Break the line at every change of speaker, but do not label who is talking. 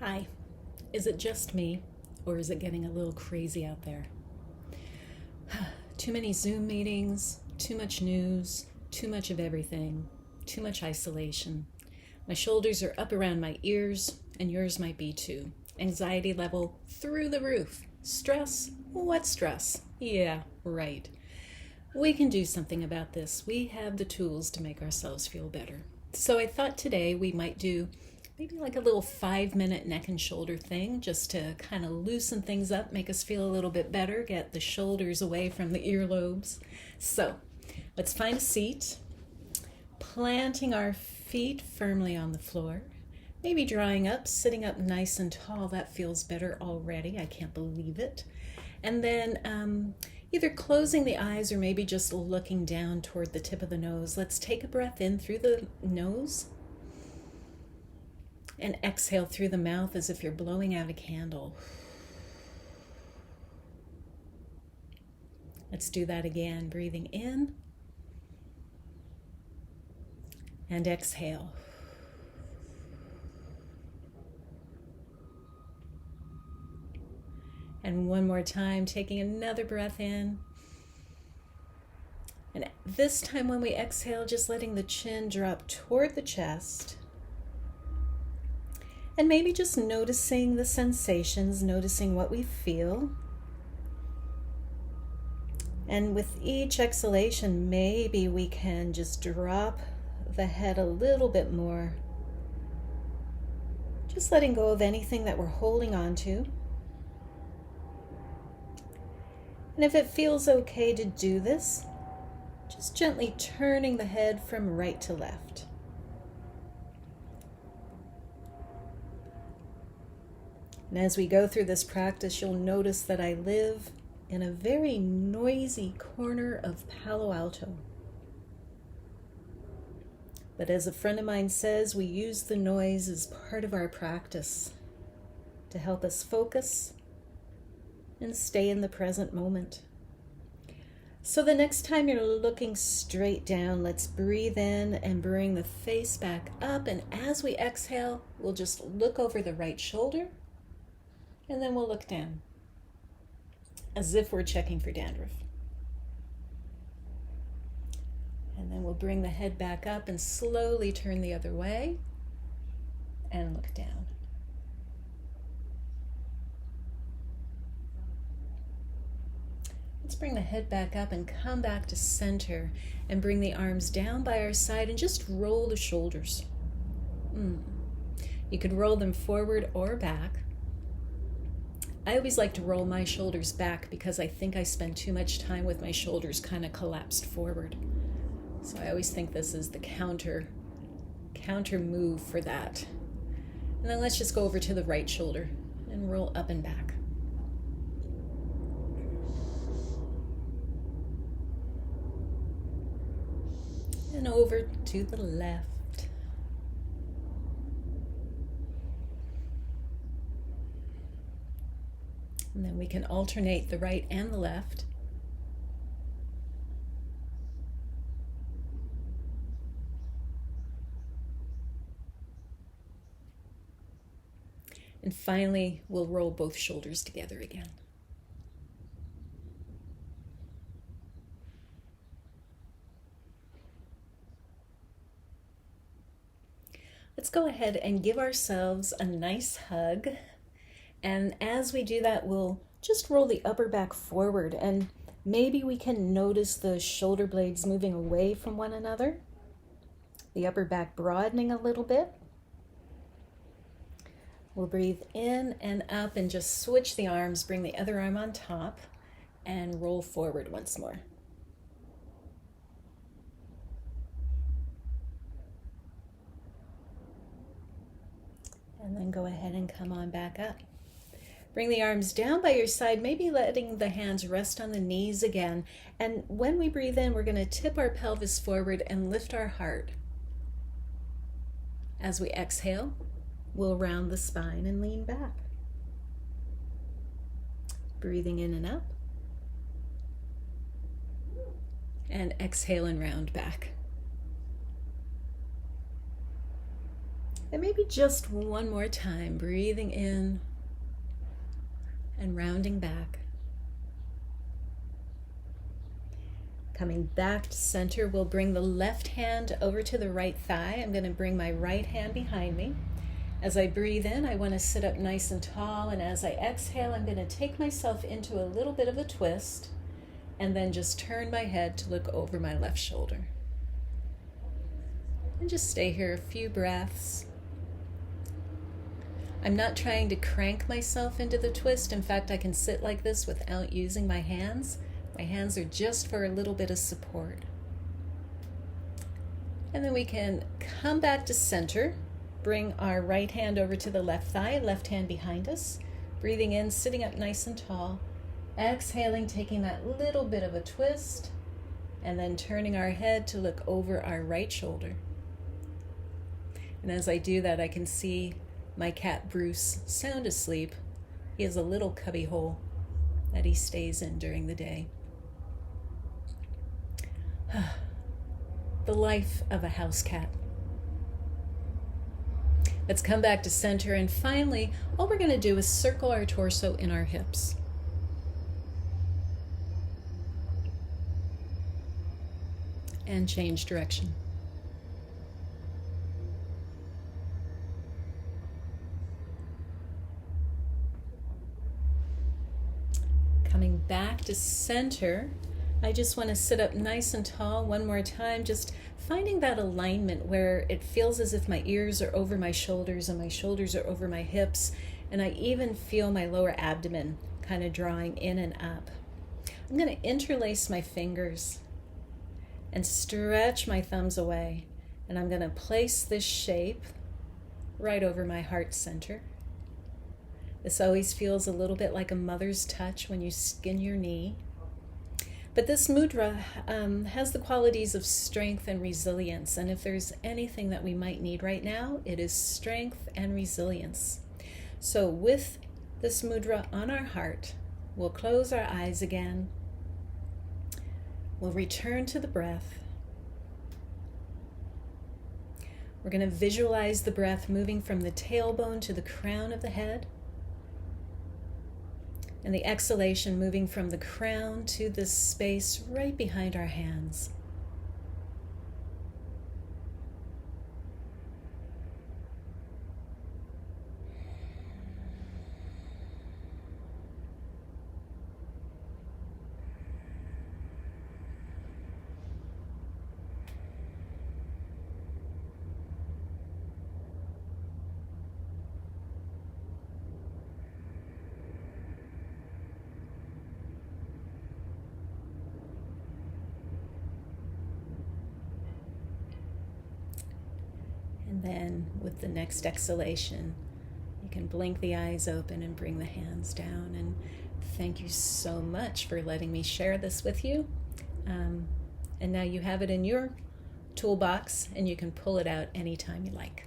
Hi, is it just me, or is it getting a little crazy out there? Too many Zoom meetings, too much news, too much of everything, too much isolation. My shoulders are up around my ears, and yours might be too. Anxiety level through the roof. Stress? What stress? Yeah, right. We can do something about this. We have the tools to make ourselves feel better. So I thought today we might do maybe like a little 5-minute neck and shoulder thing just to kind of loosen things up, make us feel a little bit better, get the shoulders away from the earlobes. So let's find a seat, planting our feet firmly on the floor, maybe drawing up, sitting up nice and tall. That feels better already. I can't believe it. And then either closing the eyes or maybe just looking down toward the tip of the nose. Let's take a breath in through the nose and exhale through the mouth as if you're blowing out a candle. Let's do that again. Breathing in and exhale. And one more time, taking another breath in. And this time when we exhale, just letting the chin drop toward the chest. And maybe just noticing the sensations, noticing what we feel. And with each exhalation, maybe we can just drop the head a little bit more. Just letting go of anything that we're holding on to. And if it feels okay to do this, just gently turning the head from right to left. And as we go through this practice, you'll notice that I live in a very noisy corner of Palo Alto. But as a friend of mine says, we use the noise as part of our practice to help us focus and stay in the present moment. So the next time you're looking straight down, let's breathe in and bring the face back up. And as we exhale, we'll just look over the right shoulder. And then we'll look down, as if we're checking for dandruff. And then we'll bring the head back up and slowly turn the other way and look down. Let's bring the head back up and come back to center and bring the arms down by our side and just roll the shoulders. You could roll them forward or back. I always like to roll my shoulders back because I think I spend too much time with my shoulders kind of collapsed forward. So I always think this is the counter move for that. And then let's just go over to the right shoulder and roll up and back. And over to the left. And then we can alternate the right and the left. And finally, we'll roll both shoulders together again. Let's go ahead and give ourselves a nice hug. And as we do that, we'll just roll the upper back forward, and maybe we can notice the shoulder blades moving away from one another, the upper back broadening a little bit. We'll breathe in and up and just switch the arms, bring the other arm on top, and roll forward once more. And then go ahead and come on back up. Bring the arms down by your side, maybe letting the hands rest on the knees again. And when we breathe in, we're going to tip our pelvis forward and lift our heart. As we exhale, we'll round the spine and lean back. Breathing in and up. And exhale and round back. And maybe just one more time, breathing in and rounding back. Coming back to center, we'll bring the left hand over to the right thigh. I'm going to bring my right hand behind me. As I breathe in, I want to sit up nice and tall, and as I exhale, I'm going to take myself into a little bit of a twist and then just turn my head to look over my left shoulder. And just stay here a few breaths. I'm not trying to crank myself into the twist. In fact, I can sit like this without using my hands. My hands are just for a little bit of support. And then we can come back to center. Bring our right hand over to the left thigh, left hand behind us. Breathing in, sitting up nice and tall. Exhaling, taking that little bit of a twist. And then turning our head to look over our right shoulder. And as I do that, I can see my cat Bruce sound asleep. He has a little cubby hole that he stays in during the day. The life of a house cat. Let's come back to center, and finally, all we're going to do is circle our torso in our hips. And change direction. Coming back to center, I just want to sit up nice and tall one more time, just finding that alignment where it feels as if my ears are over my shoulders and my shoulders are over my hips, and I even feel my lower abdomen kind of drawing in and up. I'm going to interlace my fingers and stretch my thumbs away, and I'm going to place this shape right over my heart center. This always feels a little bit like a mother's touch when you skin your knee. But this mudra has the qualities of strength and resilience, and if there's anything that we might need right now, it is strength and resilience. So with this mudra on our heart, we'll close our eyes again. We'll return to the breath. We're going to visualize the breath moving from the tailbone to the crown of the head. And the exhalation moving from the crown to this space right behind our hands. And then with the next exhalation, you can blink the eyes open and bring the hands down. And thank you so much for letting me share this with you. And now you have it in your toolbox, and you can pull it out anytime you like.